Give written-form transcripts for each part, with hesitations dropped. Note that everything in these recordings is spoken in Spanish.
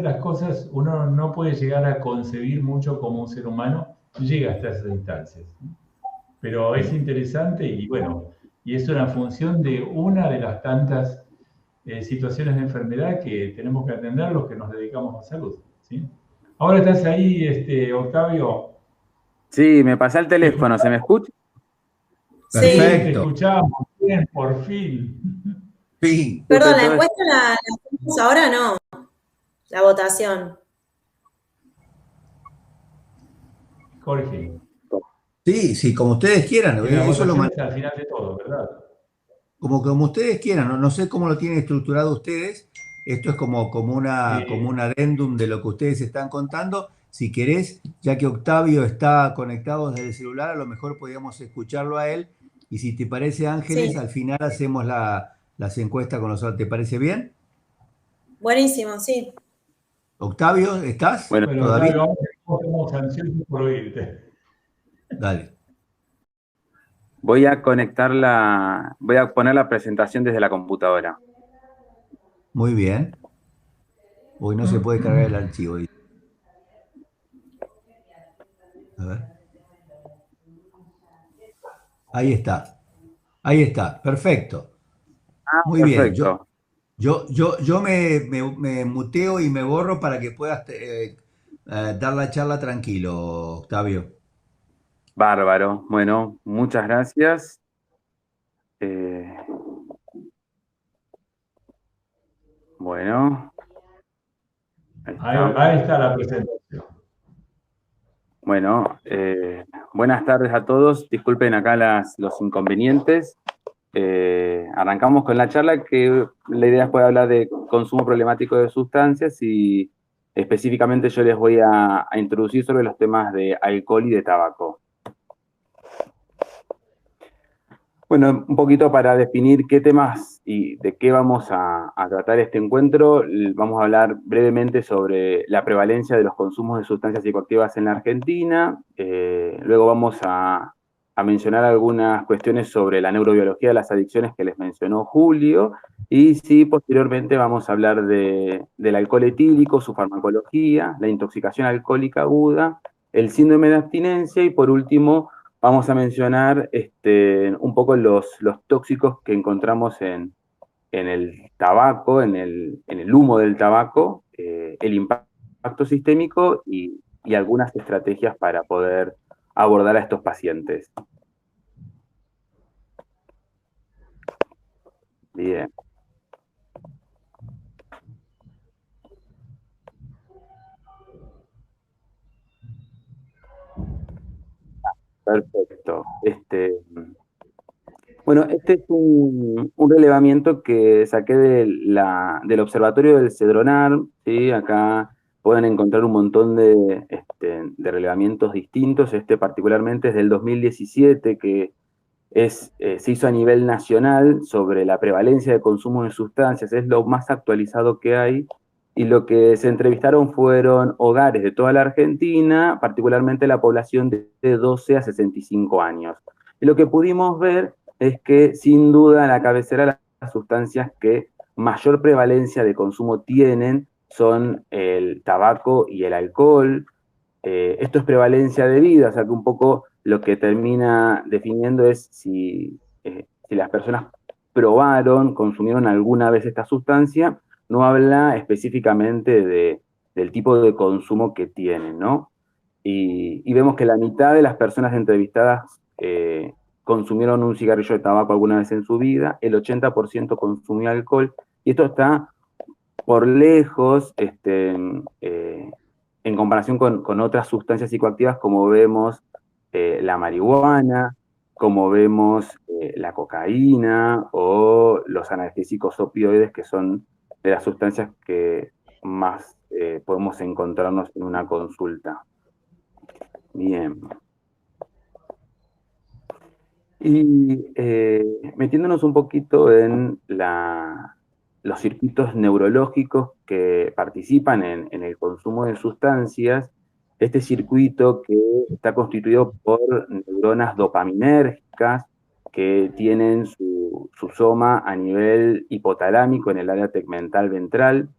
las cosas uno no puede llegar a concebir mucho como un ser humano, llega hasta esas instancias. Pero es interesante y bueno, y es una función de una de las tantas situaciones de enfermedad que tenemos que atender los que nos dedicamos a salud. ¿Sí? Ahora estás ahí, Octavio. Sí, me pasé el ¿Te teléfono, ¿se me escuchamos? escucha? Sí, te Perfecto. escuchamos. Bien, por fin. Sí. Disculpe Perdón, la todo esto. encuesta la hacemos ahora, no, la votación. Jorge. Sí, sí, como ustedes quieran. Y la Eso lo votación es al final de todo, ¿verdad? como ustedes quieran. No, no sé cómo lo tienen estructurado ustedes. Esto es como Eh, un adendum de lo que ustedes están contando. Si querés, ya que Octavio está conectado desde el celular, a lo mejor podríamos escucharlo a él. Y si te parece, Ángeles, Sí, al final hacemos las encuestas con nosotros. ¿Te parece bien? buenísimo, sí. Octavio, ¿estás Bueno, bueno, todavía? Octavio, estamos ansiosos por oírte. Dale. voy a poner la presentación desde la computadora. Muy bien. Hoy no se puede cargar el archivo. A ver. Ahí está. Ahí está. Perfecto. Ah, Muy bien. perfecto. Yo me muteo y me borro para que puedas dar la charla tranquilo, Octavio. Bárbaro. Bueno, muchas gracias. Eh, bueno, ahí Ahí, estamos. ahí está la presentación. Bueno, buenas tardes a todos. Disculpen acá los inconvenientes. Arrancamos con la charla que la idea es poder hablar de consumo problemático de sustancias y específicamente yo les voy a introducir sobre los temas de alcohol y de tabaco. Bueno, un poquito para definir qué temas y de qué vamos a tratar este encuentro, vamos a hablar brevemente sobre la prevalencia de los consumos de sustancias psicoactivas en la Argentina, luego vamos a mencionar algunas cuestiones sobre la neurobiología de las adicciones que les mencionó Julio, y sí, posteriormente vamos a hablar del alcohol etílico, su farmacología, la intoxicación alcohólica aguda, el síndrome de abstinencia y por último vamos a mencionar un poco los tóxicos que encontramos en el tabaco, en el humo del tabaco, el impacto sistémico y algunas estrategias para poder abordar a estos pacientes. Bien, perfecto. Bueno, este es un relevamiento que saqué del Observatorio del Cedronar, ¿sí? Acá pueden encontrar un montón de relevamientos distintos. Este particularmente es del 2017, que se hizo a nivel nacional sobre la prevalencia de consumo de sustancias. Es lo más actualizado que hay. Y lo que se entrevistaron fueron hogares de toda la Argentina, particularmente la población de 12 a 65 años. Y lo que pudimos ver es que sin duda en la cabecera las sustancias que mayor prevalencia de consumo tienen son el tabaco y el alcohol. Esto es prevalencia de vida, o sea que un poco lo que termina definiendo es si las personas probaron, consumieron alguna vez esta sustancia, no habla específicamente del tipo de consumo que tienen, ¿no? Y vemos que la mitad de las personas entrevistadas consumieron un cigarrillo de tabaco alguna vez en su vida, el 80% consumió alcohol, y esto está por lejos, en comparación con otras sustancias psicoactivas, como vemos la marihuana, como vemos la cocaína o los analgésicos opioides, que son de las sustancias que más podemos encontrarnos en una consulta. Bien. Y metiéndonos un poquito en los circuitos neurológicos que participan en el consumo de sustancias, este circuito que está constituido por neuronas dopaminérgicas que tienen su soma a nivel hipotalámico en el área tegmental ventral,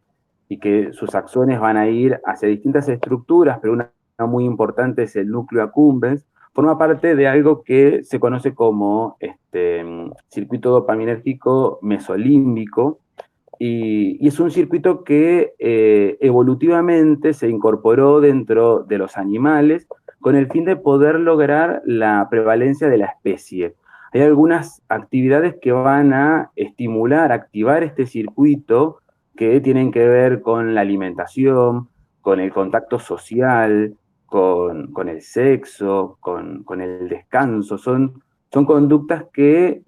y que sus axones van a ir hacia distintas estructuras, pero una muy importante es el núcleo accumbens, forma parte de algo que se conoce como circuito dopaminérgico mesolímbico, y es un circuito que evolutivamente se incorporó dentro de los animales con el fin de poder lograr la prevalencia de la especie. Hay algunas actividades que van a estimular, activar este circuito, que tienen que ver con la alimentación, con el contacto social, con el sexo, con el descanso. Son conductas que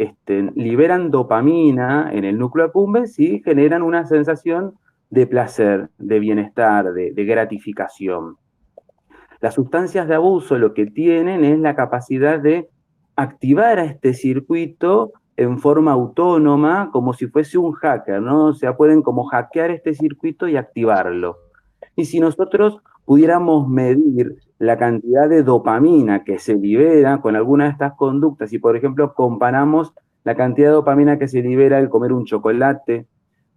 liberan dopamina en el núcleo accumbens y generan una sensación de placer, de bienestar, de gratificación. Las sustancias de abuso lo que tienen es la capacidad de activar a este circuito en forma autónoma, como si fuese un hacker, ¿no? O sea, pueden como hackear este circuito y activarlo. Y si nosotros pudiéramos medir la cantidad de dopamina que se libera con alguna de estas conductas, y por ejemplo comparamos la cantidad de dopamina que se libera al comer un chocolate,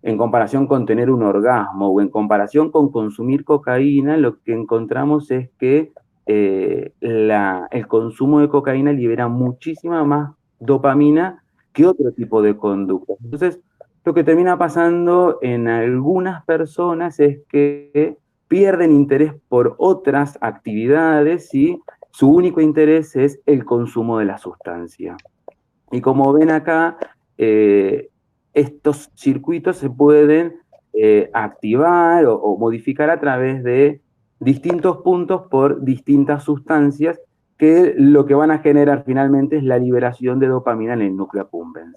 en comparación con tener un orgasmo o en comparación con consumir cocaína, lo que encontramos es que el consumo de cocaína libera muchísima más dopamina que otro tipo de conductas. Entonces, lo que termina pasando en algunas personas es que pierden interés por otras actividades y su único interés es el consumo de la sustancia. Y como ven acá, estos circuitos se pueden activar o modificar a través de distintos puntos por distintas sustancias que lo que van a generar finalmente es la liberación de dopamina en el núcleo accumbens.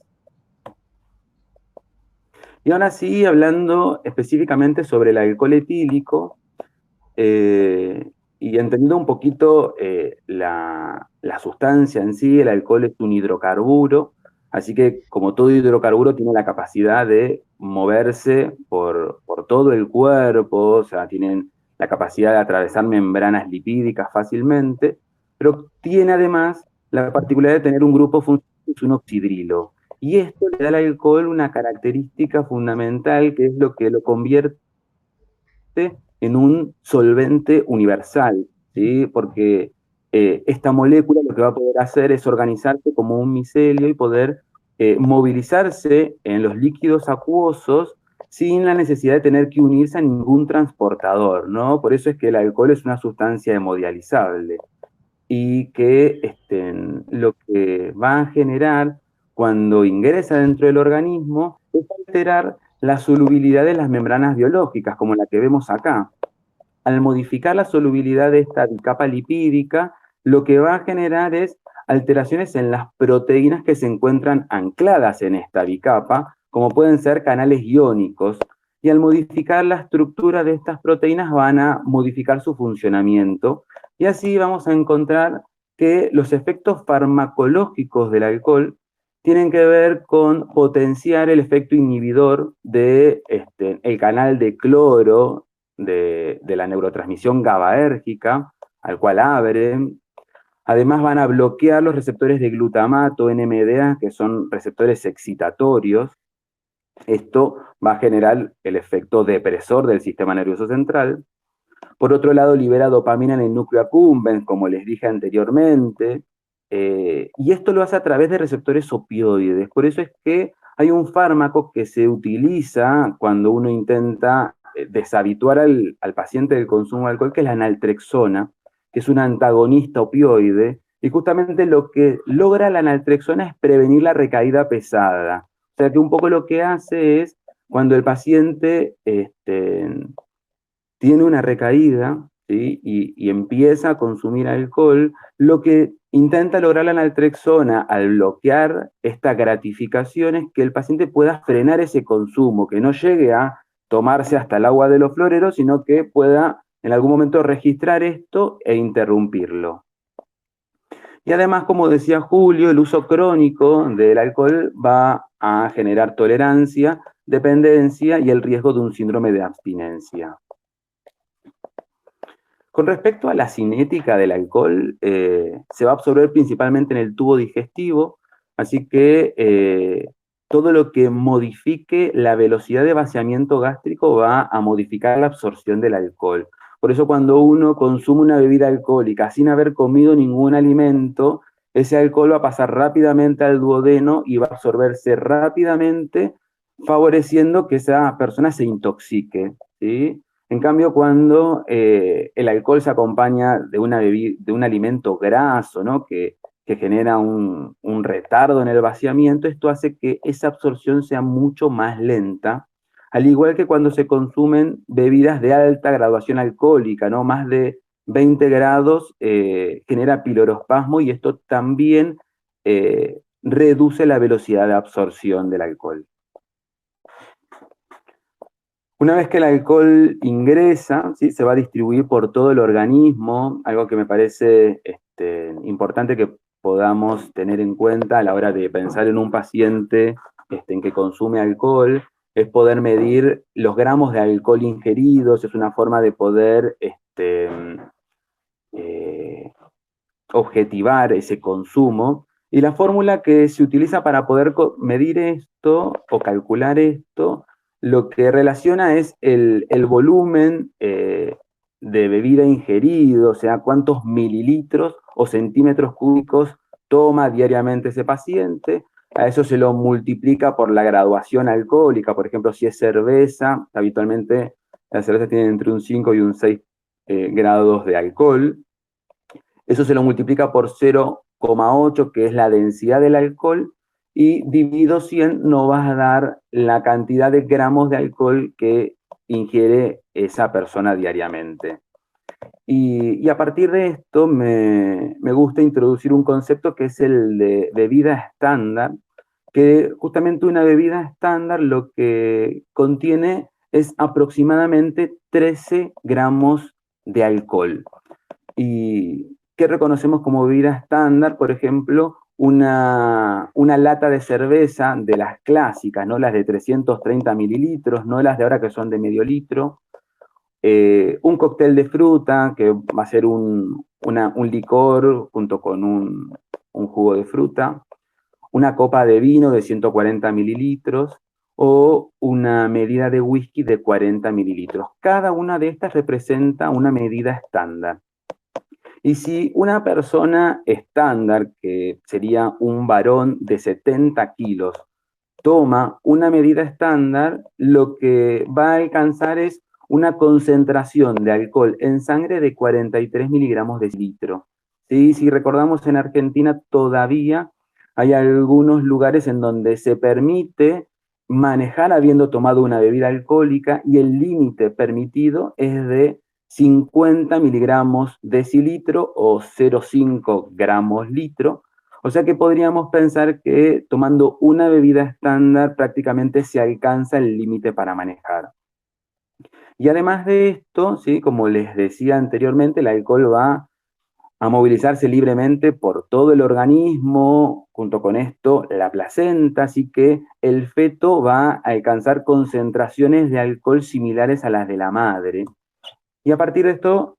Y ahora sí, hablando específicamente sobre el alcohol etílico, y entendiendo un poquito la sustancia en sí, el alcohol es un hidrocarburo, así que como todo hidrocarburo tiene la capacidad de moverse por todo el cuerpo, o sea, tienen la capacidad de atravesar membranas lipídicas fácilmente, pero tiene además la particularidad de tener un grupo funcional que es un oxidrilo. Y esto le da al alcohol una característica fundamental que es lo que lo convierte en un solvente universal, ¿sí? Porque esta molécula lo que va a poder hacer es organizarse como un micelio y poder movilizarse en los líquidos acuosos sin la necesidad de tener que unirse a ningún transportador, ¿no? Por eso es que el alcohol es una sustancia hemodializable y que lo que va a generar cuando ingresa dentro del organismo es alterar la solubilidad de las membranas biológicas, como la que vemos acá. Al modificar la solubilidad de esta bicapa lipídica, lo que va a generar es alteraciones en las proteínas que se encuentran ancladas en esta bicapa, como pueden ser canales iónicos, y al modificar la estructura de estas proteínas van a modificar su funcionamiento, y así vamos a encontrar que los efectos farmacológicos del alcohol tienen que ver con potenciar el efecto inhibidor de el canal de cloro de la neurotransmisión GABAérgica, al cual abren. Además van a bloquear los receptores de glutamato, NMDA, que son receptores excitatorios. Esto va a generar el efecto depresor del sistema nervioso central. Por otro lado, libera dopamina en el núcleo accumbens, como les dije anteriormente, y esto lo hace a través de receptores opioides. Por eso es que hay un fármaco que se utiliza cuando uno intenta deshabituar al paciente del consumo de alcohol, que es la naltrexona, que es un antagonista opioide, y justamente lo que logra la naltrexona es prevenir la recaída pesada. O sea que un poco lo que hace es, cuando el paciente tiene una recaída, ¿sí? y empieza a consumir alcohol, lo que intenta lograr la naltrexona al bloquear esta gratificación es que el paciente pueda frenar ese consumo, que no llegue a tomarse hasta el agua de los floreros, sino que pueda en algún momento registrar esto e interrumpirlo. Y además, como decía Julio, el uso crónico del alcohol va a generar tolerancia, dependencia y el riesgo de un síndrome de abstinencia. Con respecto a la cinética del alcohol, se va a absorber principalmente en el tubo digestivo, así que todo lo que modifique la velocidad de vaciamiento gástrico va a modificar la absorción del alcohol. Por eso cuando uno consume una bebida alcohólica sin haber comido ningún alimento, ese alcohol va a pasar rápidamente al duodeno y va a absorberse rápidamente, favoreciendo que esa persona se intoxique, ¿sí? En cambio, cuando el alcohol se acompaña de de un alimento graso, ¿no? que genera un retardo en el vaciamiento, esto hace que esa absorción sea mucho más lenta, al igual que cuando se consumen bebidas de alta graduación alcohólica, ¿no? Más de 20 grados genera pilorospasmo y esto también reduce la velocidad de absorción del alcohol. Una vez que el alcohol ingresa, ¿sí? Se va a distribuir por todo el organismo, algo que me parece importante que podamos tener en cuenta a la hora de pensar en un paciente en que consume alcohol, es poder medir los gramos de alcohol ingeridos, es una forma de poder objetivar ese consumo. Y la fórmula que se utiliza para poder medir esto o calcular esto, lo que relaciona es el volumen de bebida ingerido, o sea, cuántos mililitros o centímetros cúbicos toma diariamente ese paciente. A eso se lo multiplica por la graduación alcohólica. Por ejemplo, si es cerveza, habitualmente la cerveza tiene entre un 5 y un 6 grados de alcohol. Eso se lo multiplica por 0,8, que es la densidad del alcohol, y dividido 100 nos va a dar la cantidad de gramos de alcohol que ingiere esa persona diariamente. Y a partir de esto me gusta introducir un concepto que es el de bebida estándar, que justamente una bebida estándar lo que contiene es aproximadamente 13 gramos de alcohol. ¿Y qué reconocemos como bebida estándar? Por ejemplo, una lata de cerveza de las clásicas, no las de 330 mililitros, no las de ahora que son de medio litro. Un cóctel de fruta, que va a ser un licor junto con un jugo de fruta. Una copa de vino de 140 mililitros o una medida de whisky de 40 mililitros. Cada una de estas representa una medida estándar. Y si una persona estándar, que sería un varón de 70 kilos, toma una medida estándar, lo que va a alcanzar es una concentración de alcohol en sangre de 43 miligramos de litro. ¿Sí? Si recordamos, en Argentina todavía hay algunos lugares en donde se permite manejar habiendo tomado una bebida alcohólica y el límite permitido es de 50 miligramos decilitro o 0,5 gramos litro. O sea que podríamos pensar que tomando una bebida estándar prácticamente se alcanza el límite para manejar. Y además de esto, ¿sí? Como les decía anteriormente, el alcohol va a movilizarse libremente por todo el organismo, junto con esto la placenta, así que el feto va a alcanzar concentraciones de alcohol similares a las de la madre. Y a partir de esto,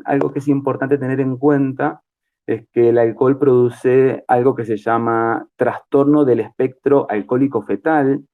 algo que es importante tener en cuenta es que el alcohol produce algo que se llama trastorno del espectro alcohólico fetal,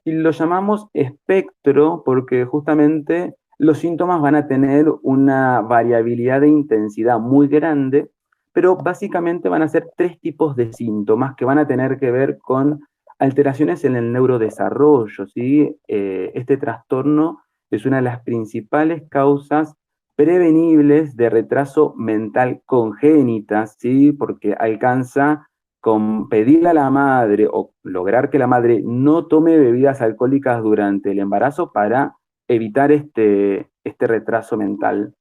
y lo llamamos espectro porque justamente los síntomas van a tener una variabilidad de intensidad muy grande, pero básicamente van a ser 3 tipos de síntomas que van a tener que ver con alteraciones en el neurodesarrollo, ¿sí? Este trastorno es una de las principales causas prevenibles de retraso mental congénitas, ¿sí? Porque alcanza con pedirle a la madre o lograr que la madre no tome bebidas alcohólicas durante el embarazo para evitar este retraso mental.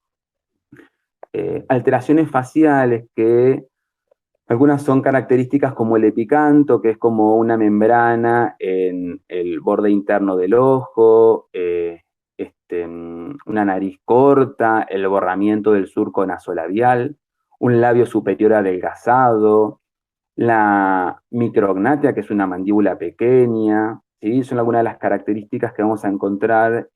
Alteraciones faciales que algunas son características como el epicanto, que es como una membrana en el borde interno del ojo, una nariz corta, el borramiento del surco nasolabial, un labio superior adelgazado, la micrognatia, que es una mandíbula pequeña, ¿sí? Son algunas de las características que vamos a encontrar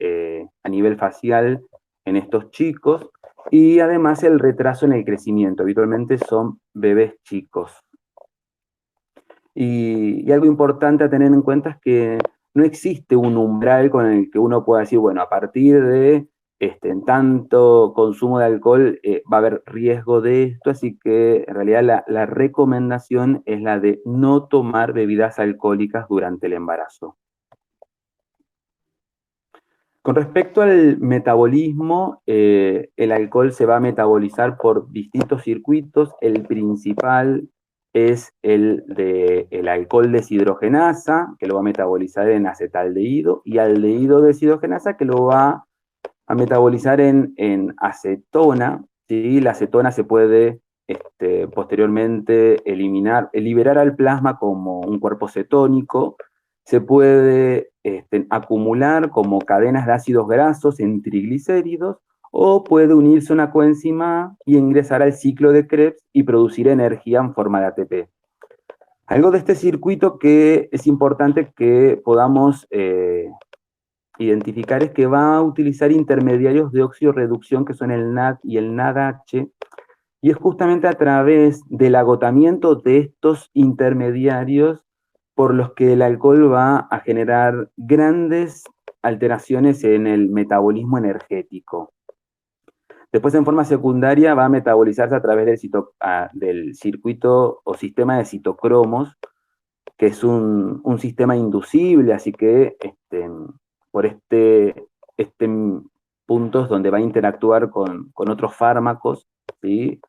a nivel facial en estos chicos, y además el retraso en el crecimiento, habitualmente son bebés chicos. Y algo importante a tener en cuenta es que no existe un umbral con el que uno pueda decir, bueno, a partir de en tanto consumo de alcohol va a haber riesgo de esto, así que en realidad la recomendación es la de no tomar bebidas alcohólicas durante el embarazo. Con respecto al metabolismo, el alcohol se va a metabolizar por distintos circuitos. El principal es el alcohol deshidrogenasa, que lo va a metabolizar en acetaldehído, y aldehído deshidrogenasa, que lo va a metabolizar en acetona, ¿sí? La acetona se puede posteriormente liberar al plasma como un cuerpo cetónico, se puede acumular como cadenas de ácidos grasos en triglicéridos, o puede unirse a una coenzima A y ingresar al ciclo de Krebs y producir energía en forma de ATP. Algo de este circuito que es importante que podamos identificar es que va a utilizar intermediarios de oxidorreducción que son el NAD y el NADH, y es justamente a través del agotamiento de estos intermediarios por los que el alcohol va a generar grandes alteraciones en el metabolismo energético. Después, en forma secundaria, va a metabolizarse a través del circuito o sistema de citocromos, que es un sistema inducible, así que por puntos donde va a interactuar con otros fármacos, ¿sí?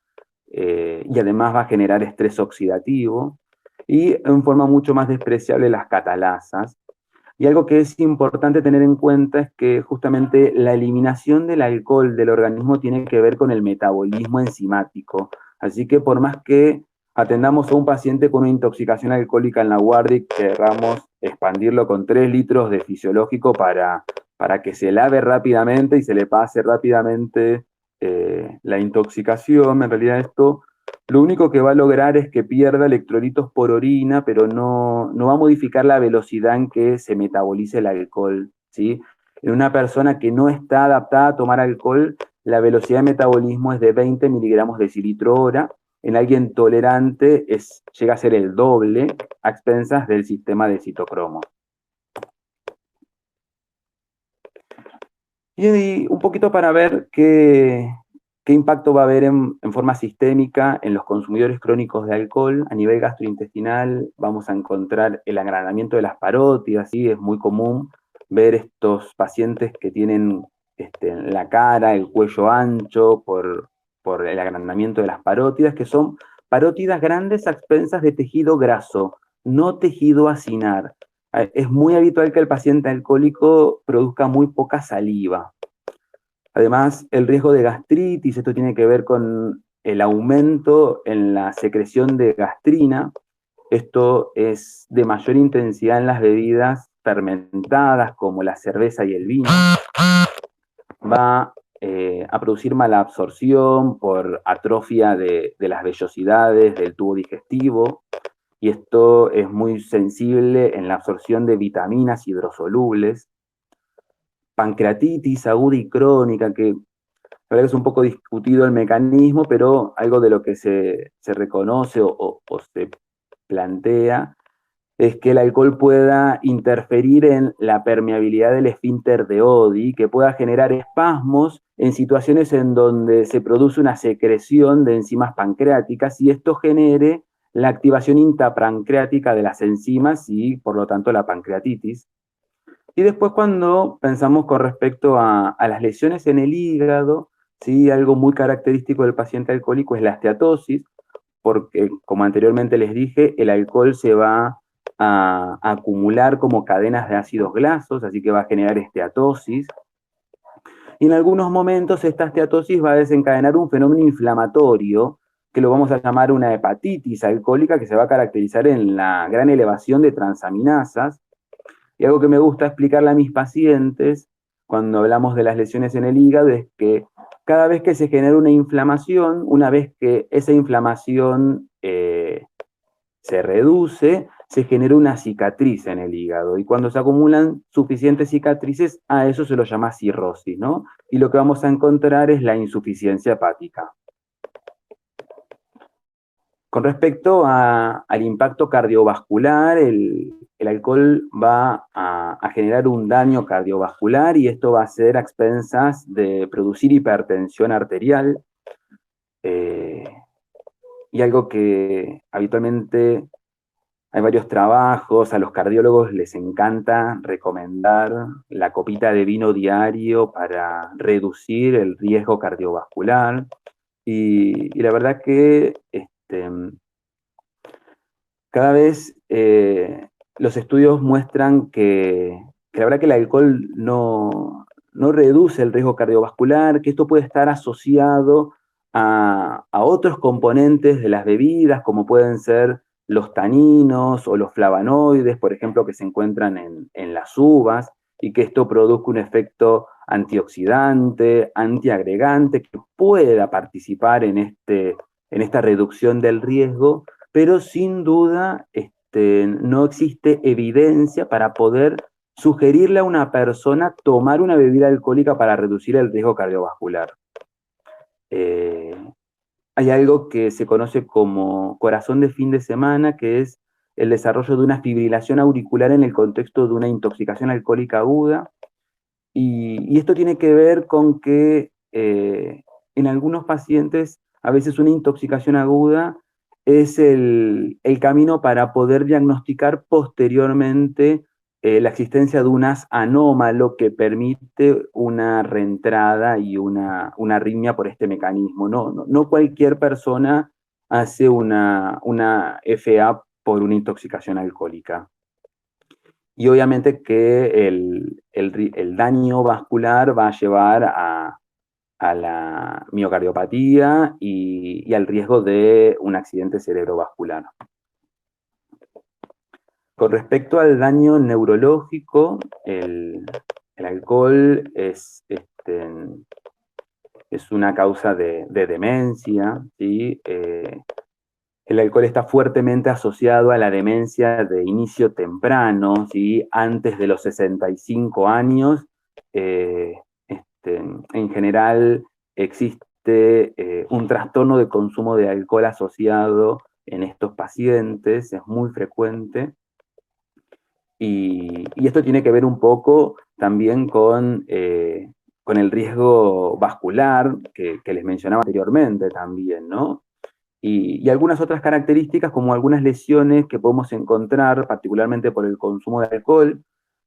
Y además va a generar estrés oxidativo, y en forma mucho más despreciable las catalasas. Y algo que es importante tener en cuenta es que justamente la eliminación del alcohol del organismo tiene que ver con el metabolismo enzimático. Así que por más que atendamos a un paciente con una intoxicación alcohólica en la guardia y querramos expandirlo con 3 litros de fisiológico para que se lave rápidamente y se le pase rápidamente la intoxicación, en realidad esto lo único que va a lograr es que pierda electrolitos por orina, pero no va a modificar la velocidad en que se metabolice el alcohol, ¿sí? En una persona que no está adaptada a tomar alcohol, la velocidad de metabolismo es de 20 miligramos decilitro hora. En alguien tolerante llega a ser el doble, a expensas del sistema de citocromo. Y un poquito para ver qué impacto va a haber en forma sistémica en los consumidores crónicos de alcohol. A nivel gastrointestinal vamos a encontrar el agranamiento de las parótidas, ¿sí? Es muy común ver estos pacientes que tienen la cara, el cuello ancho por el agrandamiento de las parótidas, que son parótidas grandes a expensas de tejido graso, no tejido acinar. Es muy habitual que el paciente alcohólico produzca muy poca saliva. Además, el riesgo de gastritis, esto tiene que ver con el aumento en la secreción de gastrina. Esto es de mayor intensidad en las bebidas fermentadas, como la cerveza y el vino. Va a producir mala absorción por atrofia de las vellosidades del tubo digestivo, y esto es muy sensible en la absorción de vitaminas hidrosolubles. Pancreatitis aguda y crónica, que la verdad es un poco discutido el mecanismo, pero algo de lo que se reconoce o se plantea es que el alcohol pueda interferir en la permeabilidad del esfínter de Oddi, que pueda generar espasmos en situaciones en donde se produce una secreción de enzimas pancreáticas, y esto genere la activación intrapancreática de las enzimas y, por lo tanto, la pancreatitis. Y después, cuando pensamos con respecto a las lesiones en el hígado, ¿sí? Algo muy característico del paciente alcohólico es la esteatosis, porque, como anteriormente les dije, el alcohol se va a acumular como cadenas de ácidos grasos, así que va a generar esteatosis. Y en algunos momentos esta esteatosis va a desencadenar un fenómeno inflamatorio, que lo vamos a llamar una hepatitis alcohólica, que se va a caracterizar en la gran elevación de transaminasas. Y algo que me gusta explicarle a mis pacientes cuando hablamos de las lesiones en el hígado es que cada vez que se genera una inflamación, una vez que esa inflamación se reduce, se genera una cicatriz en el hígado. Y cuando se acumulan suficientes cicatrices, a eso se lo llama cirrosis, ¿no? Y lo que vamos a encontrar es la insuficiencia hepática. Con respecto al impacto cardiovascular, el alcohol va a generar un daño cardiovascular y esto va a ser a expensas de producir hipertensión arterial, y algo que habitualmente hay varios trabajos, a los cardiólogos les encanta recomendar la copita de vino diario para reducir el riesgo cardiovascular. Y la verdad que cada vez los estudios muestran que la verdad que el alcohol no reduce el riesgo cardiovascular, que esto puede estar asociado a otros componentes de las bebidas, como pueden ser los taninos o los flavonoides, por ejemplo, que se encuentran en las uvas, y que esto produzca un efecto antioxidante, antiagregante, que pueda participar en esta reducción del riesgo, pero sin duda no existe evidencia para poder sugerirle a una persona tomar una bebida alcohólica para reducir el riesgo cardiovascular. Hay algo que se conoce como corazón de fin de semana, que es el desarrollo de una fibrilación auricular en el contexto de una intoxicación alcohólica aguda, y esto tiene que ver con que en algunos pacientes a veces una intoxicación aguda es el camino para poder diagnosticar posteriormente la existencia de un as anómalo que permite una reentrada y una arritmia por este mecanismo. No cualquier persona hace una FA por una intoxicación alcohólica. Y obviamente que el daño vascular va a llevar a la miocardiopatía y al riesgo de un accidente cerebrovascular. Con respecto al daño neurológico, el alcohol es una causa de demencia, ¿sí? El alcohol está fuertemente asociado a la demencia de inicio temprano, ¿sí? Antes de los 65 años. En general existe un trastorno de consumo de alcohol asociado en estos pacientes, es muy frecuente. Y esto tiene que ver un poco también con el riesgo vascular que les mencionaba anteriormente también, ¿no? Y algunas otras características, como algunas lesiones que podemos encontrar, particularmente por el consumo de alcohol,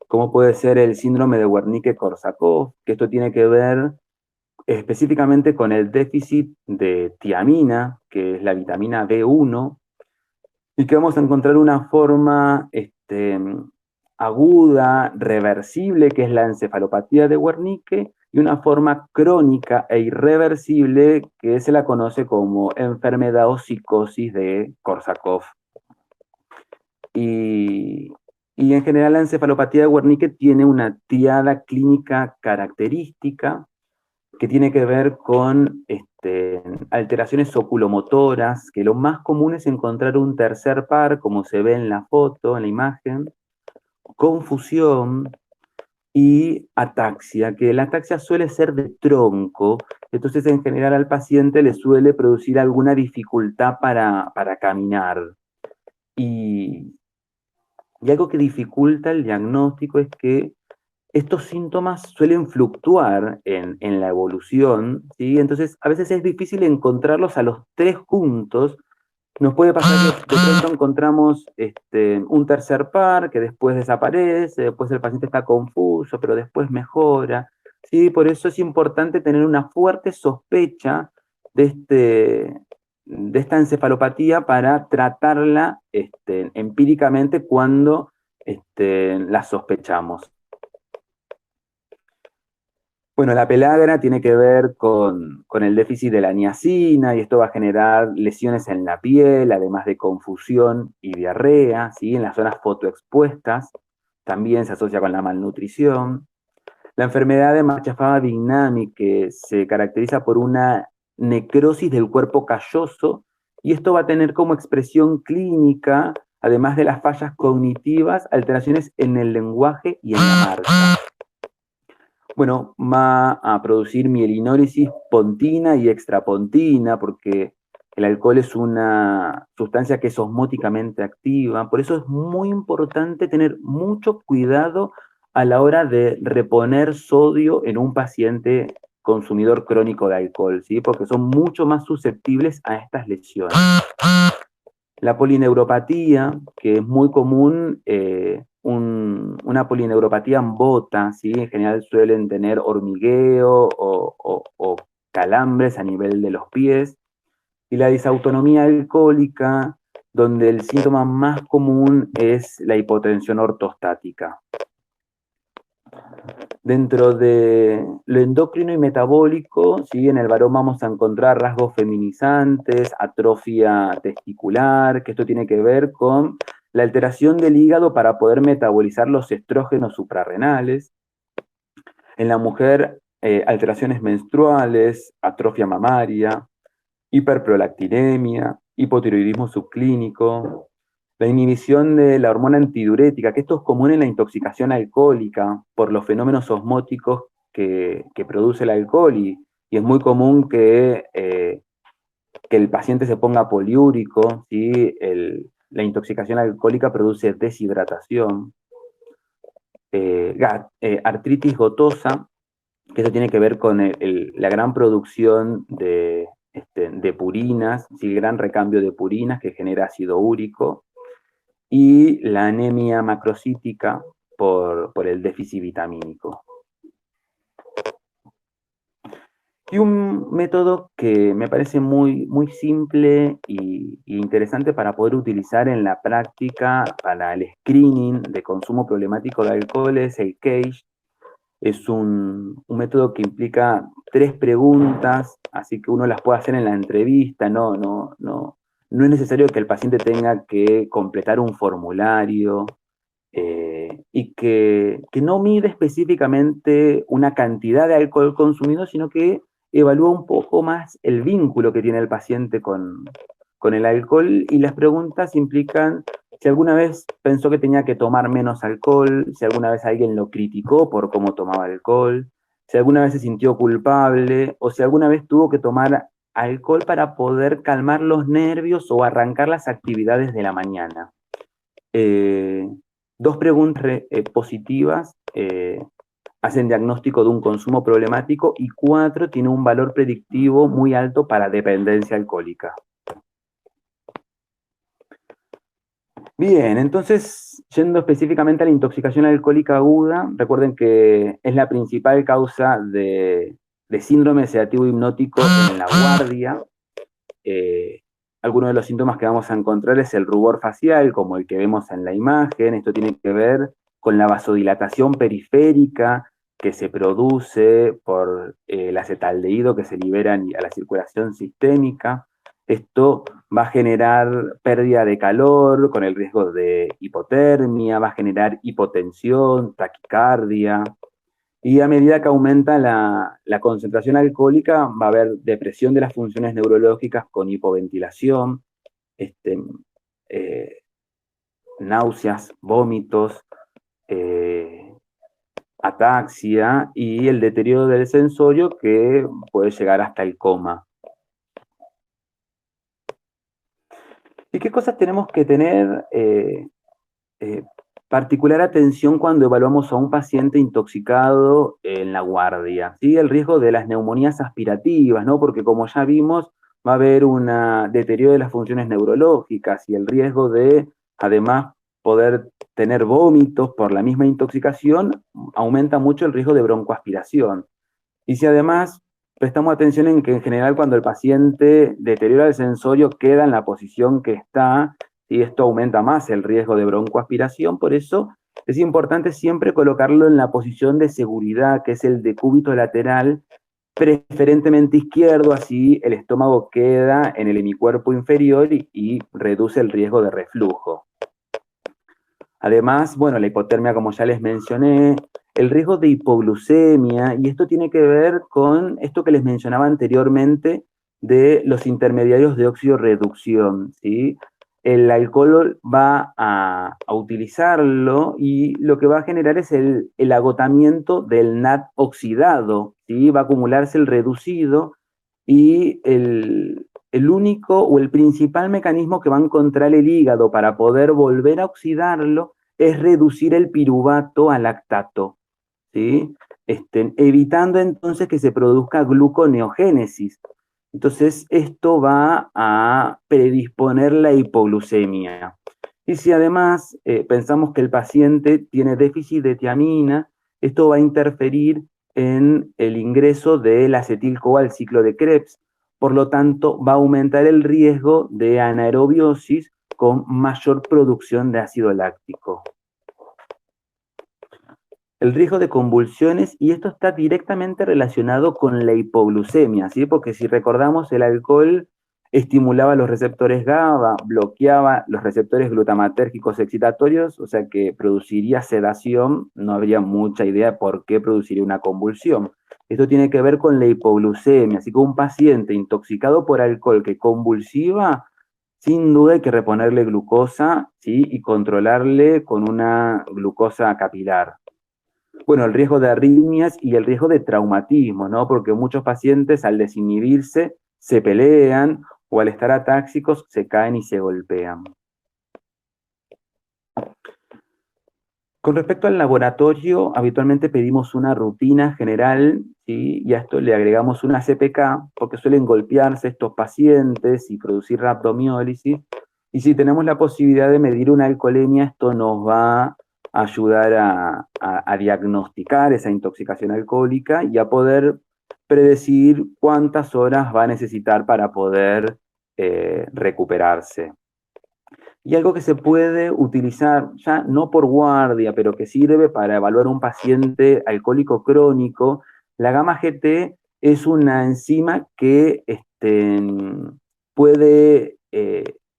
como puede ser el síndrome de Wernicke-Korsakoff, que esto tiene que ver específicamente con el déficit de tiamina, que es la vitamina B1, y que vamos a encontrar una forma aguda, reversible, que es la encefalopatía de Wernicke, y una forma crónica e irreversible que se la conoce como enfermedad o psicosis de Korsakoff. Y en general la encefalopatía de Wernicke tiene una triada clínica característica que tiene que ver con alteraciones oculomotoras, que lo más común es encontrar un tercer par, como se ve en la foto, en la imagen, confusión y ataxia, que la ataxia suele ser de tronco, entonces en general al paciente le suele producir alguna dificultad para caminar. Y algo que dificulta el diagnóstico es que estos síntomas suelen fluctuar en la evolución, ¿sí? Entonces a veces es difícil encontrarlos a los tres juntos. Nos puede pasar que de pronto encontramos un tercer par que después desaparece, después el paciente está confuso, pero después mejora, ¿sí? Por eso es importante tener una fuerte sospecha de esta encefalopatía para tratarla empíricamente cuando la sospechamos. Bueno, la pelagra tiene que ver con el déficit de la niacina, y esto va a generar lesiones en la piel, además de confusión y diarrea, ¿sí? En las zonas fotoexpuestas también se asocia con la malnutrición. La enfermedad de Marchand-Fanning, que se caracteriza por una necrosis del cuerpo calloso, y esto va a tener como expresión clínica, además de las fallas cognitivas, alteraciones en el lenguaje y en la marcha. Bueno, va a producir mielinólisis pontina y extrapontina, porque el alcohol es una sustancia que es osmóticamente activa, por eso es muy importante tener mucho cuidado a la hora de reponer sodio en un paciente consumidor crónico de alcohol, ¿sí? Porque son mucho más susceptibles a estas lesiones. La polineuropatía, que es muy común, una polineuropatía en bota, ¿sí? En general suelen tener hormigueo o calambres a nivel de los pies, y la disautonomía alcohólica, donde el síntoma más común es la hipotensión ortostática. Dentro de lo endocrino y metabólico, ¿sí? En el varón vamos a encontrar rasgos feminizantes, atrofia testicular, que esto tiene que ver con la alteración del hígado para poder metabolizar los estrógenos suprarrenales. En la mujer, alteraciones menstruales, atrofia mamaria, hiperprolactinemia, hipotiroidismo subclínico, la inhibición de la hormona antidiurética, que esto es común en la intoxicación alcohólica por los fenómenos osmóticos que produce el alcohol, y es muy común que el paciente se ponga poliúrico, ¿sí? La intoxicación alcohólica produce deshidratación, artritis gotosa, que eso tiene que ver con la gran producción de purinas, ¿sí? El gran recambio de purinas que genera ácido úrico, y la anemia macrocítica por el déficit vitamínico. Y un método que me parece muy, muy simple y interesante para poder utilizar en la práctica para el screening de consumo problemático de alcohol es el CAGE. Es un método que implica 3 preguntas, así que uno las puede hacer en la entrevista, no es necesario que el paciente tenga que completar un formulario, y que no mide específicamente una cantidad de alcohol consumido, sino que evalúa un poco más el vínculo que tiene el paciente con el alcohol, y las preguntas implican si alguna vez pensó que tenía que tomar menos alcohol, si alguna vez alguien lo criticó por cómo tomaba alcohol, si alguna vez se sintió culpable, o si alguna vez tuvo que tomar alcohol para poder calmar los nervios o arrancar las actividades de la mañana. 2 preguntas positivas hacen diagnóstico de un consumo problemático, y 4 tiene un valor predictivo muy alto para dependencia alcohólica. Bien, entonces, yendo específicamente a la intoxicación alcohólica aguda, recuerden que es la principal causa de síndrome sedativo hipnótico en la guardia. Algunos de los síntomas que vamos a encontrar es el rubor facial, como el que vemos en la imagen. Esto tiene que ver con la vasodilatación periférica que se produce por el acetaldehído que se libera a la circulación sistémica. Esto va a generar pérdida de calor con el riesgo de hipotermia, va a generar hipotensión, taquicardia, y a medida que aumenta la concentración alcohólica va a haber depresión de las funciones neurológicas con hipoventilación, náuseas, vómitos, ataxia y el deterioro del sensorio que puede llegar hasta el coma. ¿Y qué cosas tenemos que tener particular atención cuando evaluamos a un paciente intoxicado en la guardia? ¿Sí? El riesgo de las neumonías aspirativas, ¿no? Porque como ya vimos, va a haber un deterioro de las funciones neurológicas, y el riesgo de, además, poder tener vómitos por la misma intoxicación, aumenta mucho el riesgo de broncoaspiración. Y si además prestamos atención en que en general cuando el paciente deteriora el sensorio queda en la posición que está, y esto aumenta más el riesgo de broncoaspiración. Por eso es importante siempre colocarlo en la posición de seguridad, que es el decúbito lateral, preferentemente izquierdo, así el estómago queda en el hemicuerpo inferior y reduce el riesgo de reflujo. Además, bueno, la hipotermia, como ya les mencioné, el riesgo de hipoglucemia, y esto tiene que ver con esto que les mencionaba anteriormente de los intermediarios de oxidorreducción, ¿sí? El alcohol va a utilizarlo, y lo que va a generar es el agotamiento del NAD oxidado, ¿sí? Va a acumularse el reducido, y el único o el principal mecanismo que va a encontrar el hígado para poder volver a oxidarlo es reducir el piruvato a lactato, ¿sí? Evitando entonces que se produzca gluconeogénesis. Entonces esto va a predisponer la hipoglucemia. Y si además pensamos que el paciente tiene déficit de tiamina, esto va a interferir en el ingreso del acetil-CoA al ciclo de Krebs. Por lo tanto, va a aumentar el riesgo de anaerobiosis con mayor producción de ácido láctico. El riesgo de convulsiones, y esto está directamente relacionado con la hipoglucemia, ¿sí? Porque si recordamos, el alcohol estimulaba los receptores GABA, bloqueaba los receptores glutamatérgicos excitatorios, o sea que produciría sedación, no habría mucha idea de por qué produciría una convulsión. Esto tiene que ver con la hipoglucemia, así que un paciente intoxicado por alcohol que convulsiva, sin duda hay que reponerle glucosa, ¿sí? Y controlarle con una glucosa capilar. Bueno, el riesgo de arritmias y el riesgo de traumatismo, ¿no? Porque muchos pacientes al desinhibirse se pelean o al estar atáxicos se caen y se golpean. Con respecto al laboratorio, habitualmente pedimos una rutina general, ¿sí? Y a esto le agregamos una CPK, porque suelen golpearse estos pacientes y producir rhabdomiólisis. Y si tenemos la posibilidad de medir una alcoholemia, esto nos va a ayudar a diagnosticar esa intoxicación alcohólica y a poder predecir cuántas horas va a necesitar para poder recuperarse. Y algo que se puede utilizar, ya no por guardia, pero que sirve para evaluar un paciente alcohólico crónico, la gamma GT es una enzima que puede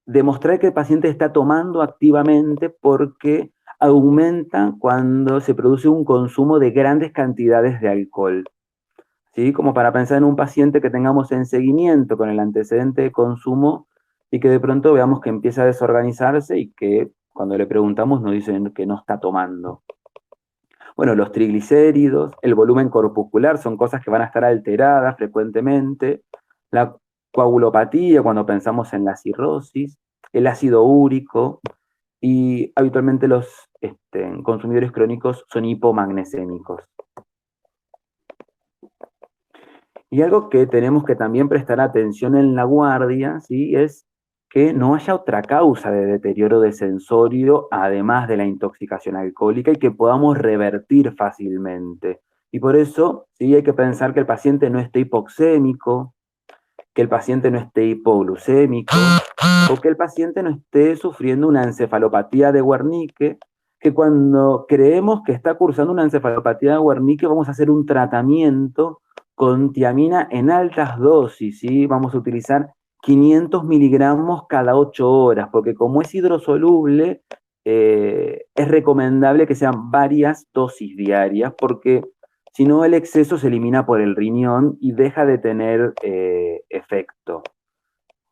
demostrar que el paciente está tomando activamente porque aumenta cuando se produce un consumo de grandes cantidades de alcohol. ¿Sí? Como para pensar en un paciente que tengamos en seguimiento con el antecedente de consumo y que de pronto veamos que empieza a desorganizarse y que cuando le preguntamos nos dicen que no está tomando. Bueno, los triglicéridos, el volumen corpuscular son cosas que van a estar alteradas frecuentemente. La coagulopatía, cuando pensamos en la cirrosis, el ácido úrico, y habitualmente los consumidores crónicos son hipomagnesémicos. Y algo que tenemos que también prestar atención en la guardia, ¿sí? Es que no haya otra causa de deterioro de sensorio, además de la intoxicación alcohólica, y que podamos revertir fácilmente. Y por eso, sí, hay que pensar que el paciente no esté hipoxémico, que el paciente no esté hipoglucémico, o que el paciente no esté sufriendo una encefalopatía de Wernicke, que cuando creemos que está cursando una encefalopatía de Wernicke vamos a hacer un tratamiento con tiamina en altas dosis, ¿sí? Vamos a utilizar 500 miligramos cada 8 horas, porque como es hidrosoluble, es recomendable que sean varias dosis diarias, porque si no el exceso se elimina por el riñón y deja de tener efecto.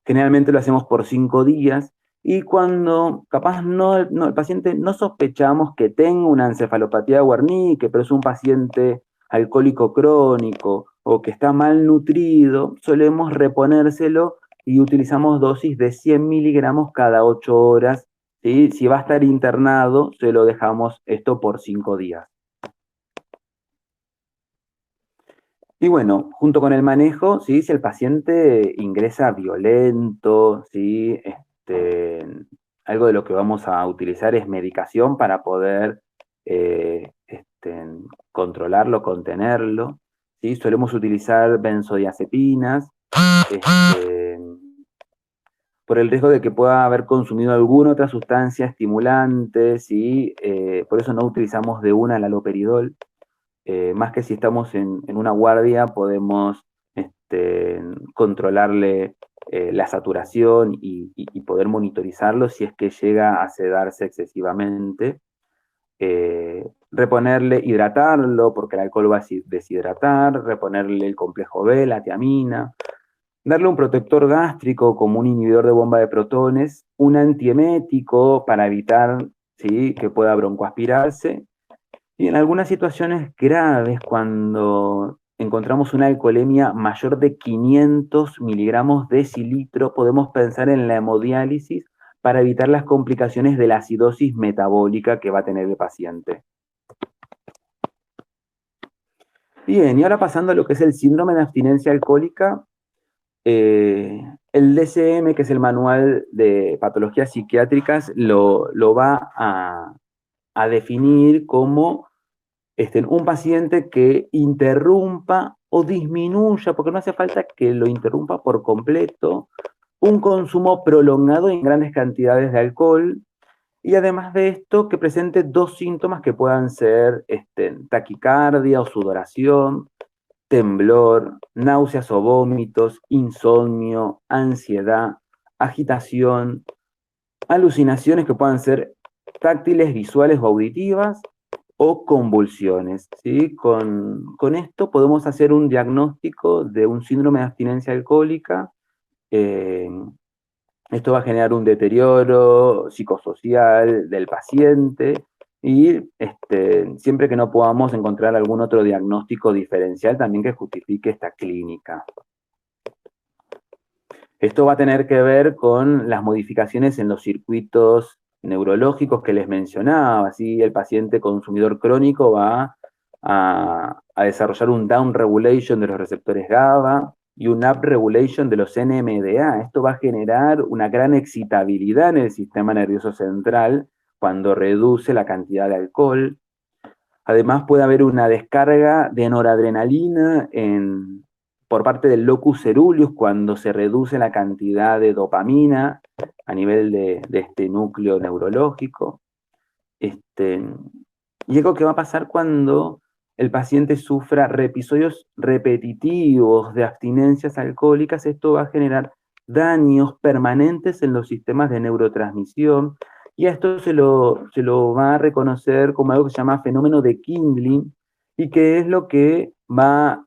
Generalmente lo hacemos por 5 días, y cuando capaz el paciente no sospechamos que tenga una encefalopatía de Wernicke, pero es un paciente alcohólico crónico o que está mal nutrido, solemos reponérselo y utilizamos dosis de 100 miligramos cada 8 horas. ¿Sí? Si va a estar internado, se lo dejamos esto por 5 días. Y bueno, junto con el manejo, ¿sí? Si el paciente ingresa violento, ¿sí? Algo de lo que vamos a utilizar es medicación para poder controlarlo, contenerlo, ¿sí? Solemos utilizar benzodiazepinas, por el riesgo de que pueda haber consumido alguna otra sustancia estimulante, ¿sí? Por eso no utilizamos de una el haloperidol. Más que si estamos en una guardia, podemos controlarle la saturación y poder monitorizarlo si es que llega a sedarse excesivamente. Reponerle, hidratarlo, porque el alcohol va a deshidratar, reponerle el complejo B, la tiamina, darle un protector gástrico como un inhibidor de bomba de protones, un antiemético para evitar, ¿sí? Que pueda broncoaspirarse. Y en algunas situaciones graves, cuando encontramos una alcoholemia mayor de 500 miligramos decilitro, podemos pensar en la hemodiálisis para evitar las complicaciones de la acidosis metabólica que va a tener el paciente. Bien, y ahora pasando a lo que es el síndrome de abstinencia alcohólica, el DSM, que es el Manual de Patologías Psiquiátricas, lo va a definir como un paciente que interrumpa o disminuya, porque no hace falta que lo interrumpa por completo, un consumo prolongado en grandes cantidades de alcohol, y además de esto, que presente dos síntomas que puedan ser taquicardia o sudoración, temblor, náuseas o vómitos, insomnio, ansiedad, agitación, alucinaciones que puedan ser táctiles, visuales o auditivas, o convulsiones, ¿sí? Con esto podemos hacer un diagnóstico de un síndrome de abstinencia alcohólica. Esto va a generar un deterioro psicosocial del paciente y siempre que no podamos encontrar algún otro diagnóstico diferencial también que justifique esta clínica. Esto va a tener que ver con las modificaciones en los circuitos neurológicos que les mencionaba, ¿sí? El paciente consumidor crónico va a desarrollar un down regulation de los receptores GABA y un up regulation de los NMDA. Esto va a generar una gran excitabilidad en el sistema nervioso central cuando reduce la cantidad de alcohol. Además puede haber una descarga de noradrenalina por parte del locus ceruleus cuando se reduce la cantidad de dopamina a nivel de este núcleo neurológico. Y algo que va a pasar cuando el paciente sufra episodios repetitivos de abstinencias alcohólicas, esto va a generar daños permanentes en los sistemas de neurotransmisión, y a esto se lo va a reconocer como algo que se llama fenómeno de Kindling, y que es lo que va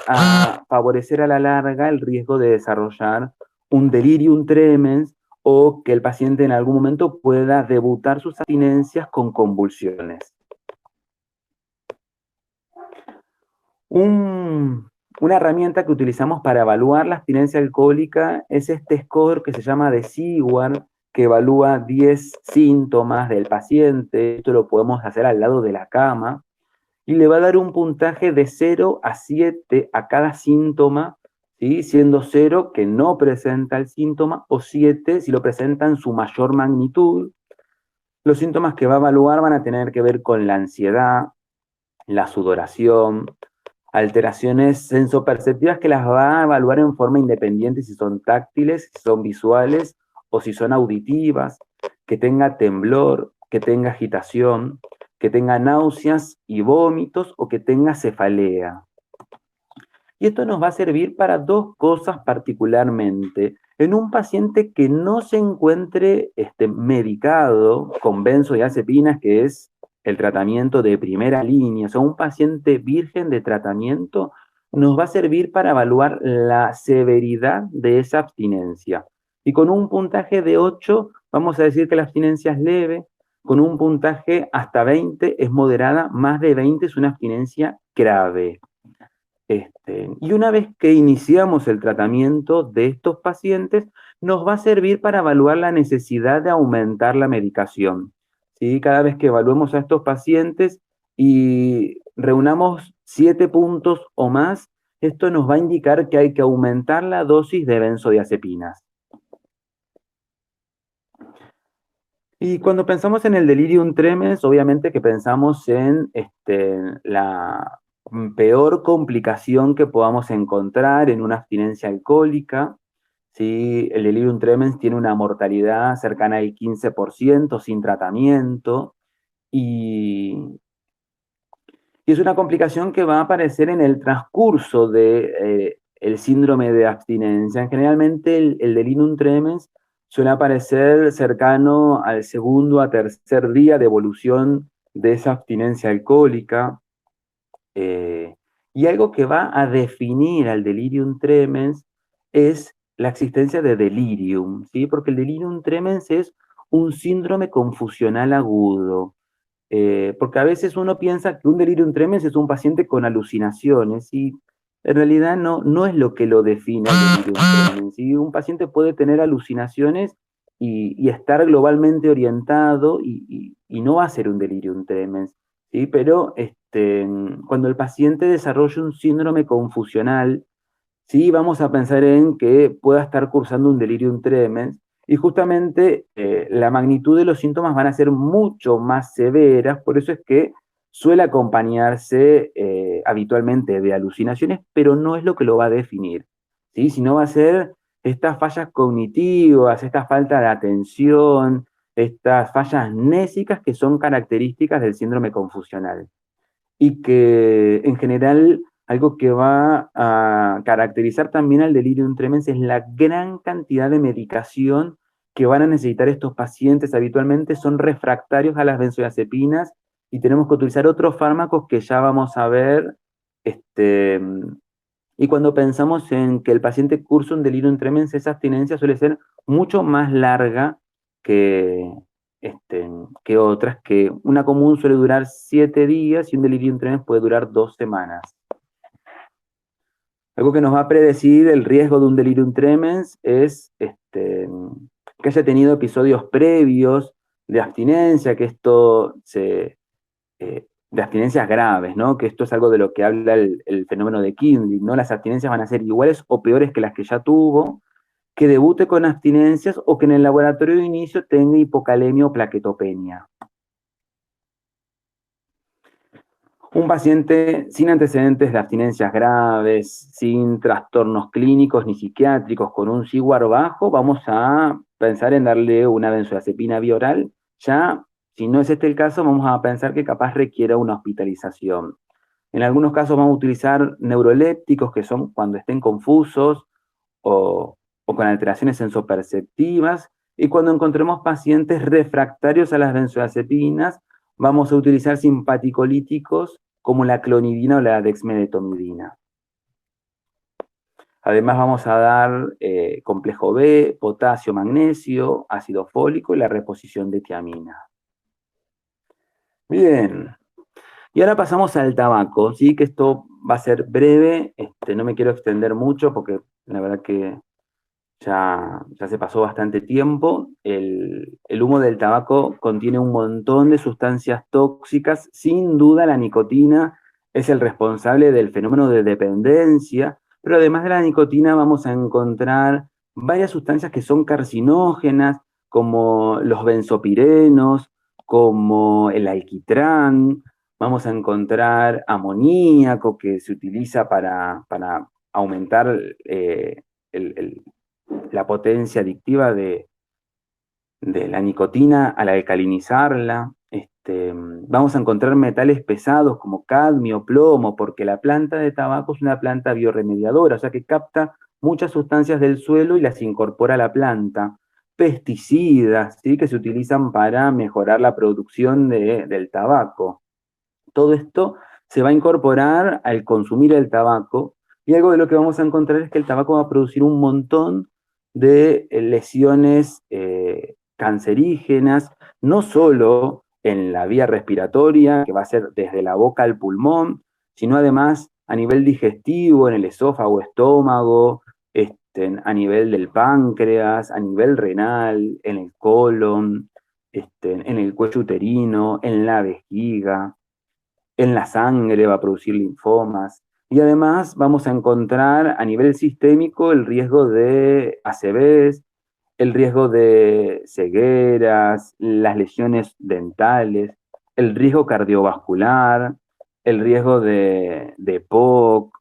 a favorecer a la larga el riesgo de desarrollar un delirium tremens, o que el paciente en algún momento pueda debutar sus abstinencias con convulsiones. Una herramienta que utilizamos para evaluar la abstinencia alcohólica es este score que se llama de Siward, que evalúa 10 síntomas del paciente. Esto lo podemos hacer al lado de la cama, y le va a dar un puntaje de 0 a 7 a cada síntoma, ¿sí? Siendo 0 que no presenta el síntoma, o 7 si lo presenta en su mayor magnitud. Los síntomas que va a evaluar van a tener que ver con la ansiedad, la sudoración, alteraciones sensoperceptivas que las va a evaluar en forma independiente, si son táctiles, si son visuales o si son auditivas, que tenga temblor, que tenga agitación, que tenga náuseas y vómitos o que tenga cefalea. Y esto nos va a servir para dos cosas particularmente. En un paciente que no se encuentre medicado con benzodiazepinas, que es el tratamiento de primera línea, o sea, un paciente virgen de tratamiento, nos va a servir para evaluar la severidad de esa abstinencia. Y con un puntaje de 8, vamos a decir que la abstinencia es leve. Con un puntaje hasta 20 es moderada, más de 20 es una abstinencia grave. Y una vez que iniciamos el tratamiento de estos pacientes, nos va a servir para evaluar la necesidad de aumentar la medicación, ¿sí? Cada vez que evaluemos a estos pacientes y reunamos 7 puntos o más, esto nos va a indicar que hay que aumentar la dosis de benzodiazepinas. Y cuando pensamos en el delirium tremens, obviamente que pensamos en la peor complicación que podamos encontrar en una abstinencia alcohólica, ¿sí? El delirium tremens tiene una mortalidad cercana al 15% sin tratamiento, y es una complicación que va a aparecer en el transcurso de el síndrome de abstinencia. Generalmente el delirium tremens suele aparecer cercano al segundo a tercer día de evolución de esa abstinencia alcohólica. Y algo que va a definir al delirium tremens es la existencia de delirium, ¿sí? Porque el delirium tremens es un síndrome confusional agudo. porque a veces uno piensa que un delirium tremens es un paciente con alucinaciones, y en realidad no es lo que lo define el delirium tremens. ¿Sí? Un paciente puede tener alucinaciones y estar globalmente orientado y no va a ser un delirium tremens, ¿sí? Pero cuando el paciente desarrolla un síndrome confusional, sí vamos a pensar en que pueda estar cursando un delirium tremens, y justamente la magnitud de los síntomas van a ser mucho más severas, por eso es que suele acompañarse habitualmente de alucinaciones, pero no es lo que lo va a definir, ¿sí? Sino va a ser estas fallas cognitivas, esta falta de atención, estas fallas nésicas que son características del síndrome confusional, y que en general algo que va a caracterizar también al delirium tremens es la gran cantidad de medicación que van a necesitar estos pacientes. Habitualmente son refractarios a las benzodiazepinas y tenemos que utilizar otros fármacos que ya vamos a ver. Este, y cuando pensamos en que el paciente cursa un delirium tremens, esa abstinencia suele ser mucho más larga que, que otras, que una común suele durar 7 días y un delirium tremens puede durar 2 semanas. Algo que nos va a predecir el riesgo de un delirium tremens es que haya tenido episodios previos de abstinencia, que esto de abstinencias graves, ¿no? Que esto es algo de lo que habla el fenómeno de Kindle, ¿no? Las abstinencias van a ser iguales o peores que las que ya tuvo, que debute con abstinencias o que en el laboratorio de inicio tenga hipocalemia o plaquetopenia. Un paciente sin antecedentes de abstinencias graves, sin trastornos clínicos ni psiquiátricos, con un SIGWAR bajo, vamos a pensar en darle una benzodiazepina vía oral. Ya, si no es este el caso, vamos a pensar que capaz requiera una hospitalización. En algunos casos vamos a utilizar neurolépticos, que son cuando estén confusos o con alteraciones sensoperceptivas, y cuando encontremos pacientes refractarios a las benzodiazepinas, vamos a utilizar simpaticolíticos como la clonidina o la dexmedetomidina. Además vamos a dar complejo B, potasio, magnesio, ácido fólico y la reposición de tiamina. Bien, y ahora pasamos al tabaco, ¿sí? Que esto va a ser breve, no me quiero extender mucho porque la verdad que ya se pasó bastante tiempo. El humo del tabaco contiene un montón de sustancias tóxicas. Sin duda la nicotina es el responsable del fenómeno de dependencia, pero además de la nicotina vamos a encontrar varias sustancias que son carcinógenas, como los benzopirenos, como el alquitrán. Vamos a encontrar amoníaco, que se utiliza para aumentar la potencia adictiva de la nicotina al alcalinizarla. Vamos a encontrar metales pesados como cadmio, plomo, porque la planta de tabaco es una planta bioremediadora, o sea que capta muchas sustancias del suelo y las incorpora a la planta. Pesticidas, ¿sí? Que se utilizan para mejorar la producción del tabaco. Todo esto se va a incorporar al consumir el tabaco, y algo de lo que vamos a encontrar es que el tabaco va a producir un montón de lesiones cancerígenas, no solo en la vía respiratoria, que va a ser desde la boca al pulmón, sino además a nivel digestivo, en el esófago, estómago, a nivel del páncreas, a nivel renal, en el colon, en el cuello uterino, en la vejiga, en la sangre, va a producir linfomas. Y además vamos a encontrar a nivel sistémico el riesgo de ACVs, el riesgo de cegueras, las lesiones dentales, el riesgo cardiovascular, el riesgo de POC,